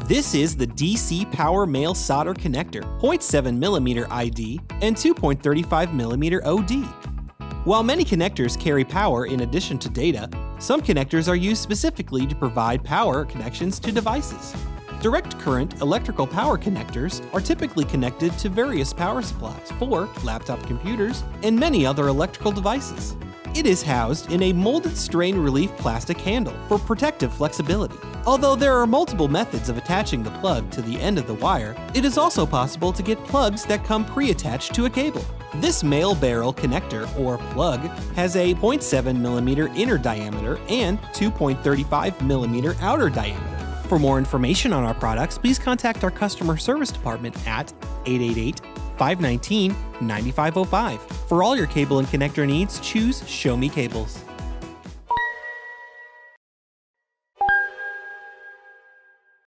This is the DC Power Male Solder Connector, 0.7mm I.D. and 2.35mm O.D. While many connectors carry power in addition to data, some connectors are used specifically to provide power connections to devices. Direct current electrical power connectors are typically connected to various power supplies for laptop computers and many other electrical devices. It is housed in a molded strain relief plastic handle for protective flexibility. Although there are multiple methods of attaching the plug to the end of the wire, it is also possible to get plugs that come pre-attached to a cable. This male barrel connector, or plug, has a 0.7mm inner diameter and 2.35mm outer diameter. For more information on our products, please contact our customer service department at 888-519-9505. For all your cable and connector needs, choose Show Me Cables.